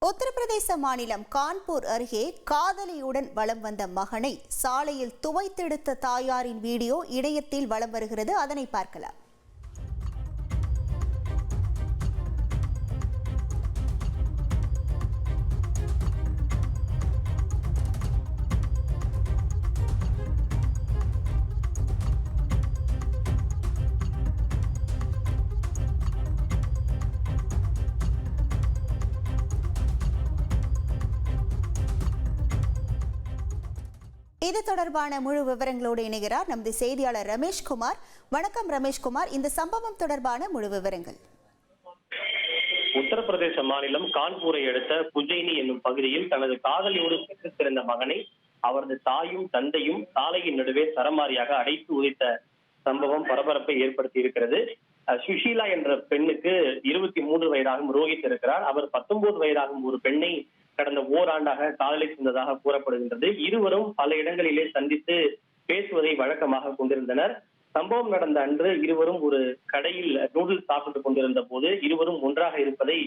உத்தரப்பிரதேச மாநிலம் கான்பூர் அருகே காதலியுடன் வலம் வந்த மகனை சாலையில் துவைத்தெடுத்த தாயாரின் வீடியோ இணையத்தில் வலம் வருகிறது. அதனை பார்க்கலாம். இது தொடர்பான முழு விவரங்களோடு இணைகிறார் நமது செய்தியாளர் ரமேஷ்குமார். வணக்கம் ரமேஷ்குமார், இந்த சம்பவம் தொடர்பான முழு விவரங்கள். உத்தரப்பிரதேச மாநிலம் கான்பூரை அடுத்த புஜைனி என்னும் பகுதியில் தனது காதலியோடு பெற்றுத் திறந்த மகனை அவரது தாயும் தந்தையும் சாலையின் நடுவே சரமாரியாக அடைத்து உதைத்த சம்பவம் பரபரப்பை ஏற்படுத்தி இருக்கிறது. சுஷீலா என்ற பெண்ணுக்கு 23 வயதாகும் ரோஹித் இருக்கிறார். அவர் 19 வயதாகும் ஒரு பெண்ணை கடந்த ஓராண்டாக காதலை சென்றதாக கூறப்படுகின்றது. இருவரும் பல இடங்களிலே சந்தித்து பேசுவதை வழக்கமாக கொண்டிருந்தனர். சம்பவம் நடந்த அன்று இருவரும் ஒரு கடையில் நூடுல்ஸ் சாப்பிட்டுக் கொண்டிருந்த போது இருவரும் ஒன்றாக இருப்பதை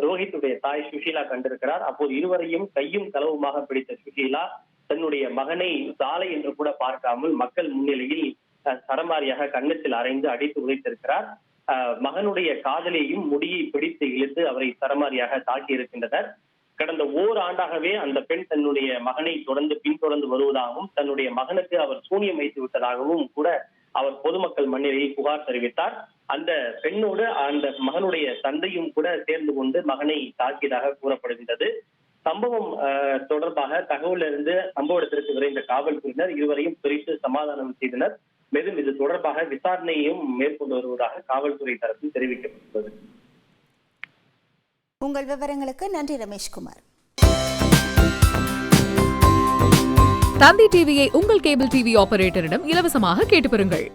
ரோஹித்துடைய தாய் சுஷீலா கண்டிருக்கிறார். அப்போது இருவரையும் கையும் களவுமாக பிடித்த சுஷீலா தன்னுடைய மகனை சாலை என்று கூட பார்க்காமல் மக்கள் முன்னிலையில் சரமாரியாக கன்னத்தில் அறைந்து அடித்து உதைத்திருக்கிறார். மகனுடைய காதலியையும் முடியை பிடித்து இழுத்து அவரை சரமாரியாக தாக்கி இருக்கின்றனர். கடந்த ஓராண்டாகவே அந்த பெண் தன்னுடைய மகனை பின்தொடர்ந்து வருவதாகவும் தன்னுடைய மகனுக்கு அவர் சூனியம் வைத்து விட்டதாகவும் கூட அவர் பொதுமக்கள் முன்னிலையில் புகார் தெரிவித்தார். அந்த பெண்ணோடு அந்த மகனுடைய தந்தையும் கூட சேர்ந்து கொண்டு மகனை தாக்கியதாக கூறப்படுகின்றது. சம்பவம் தொடர்பாக தகவல் இருந்து சம்பவ இடத்திற்கு விரைந்த காவல்துறையினர் இருவரையும் பிரித்து சமாதானம் செய்தனர். மேலும் இது தொடர்பாக விசாரணையையும் மேற்கொண்டு வருவதாக காவல்துறை தரப்பில் தெரிவிக்கப்பட்டுள்ளது. உங்கள் விவரங்களுக்கு நன்றி ரமேஷ்குமார். தந்தி டிவியை உங்கள் கேபிள் டிவி ஆபரேட்டரிடம் இலவசமாக கேட்டு பெறுங்கள்.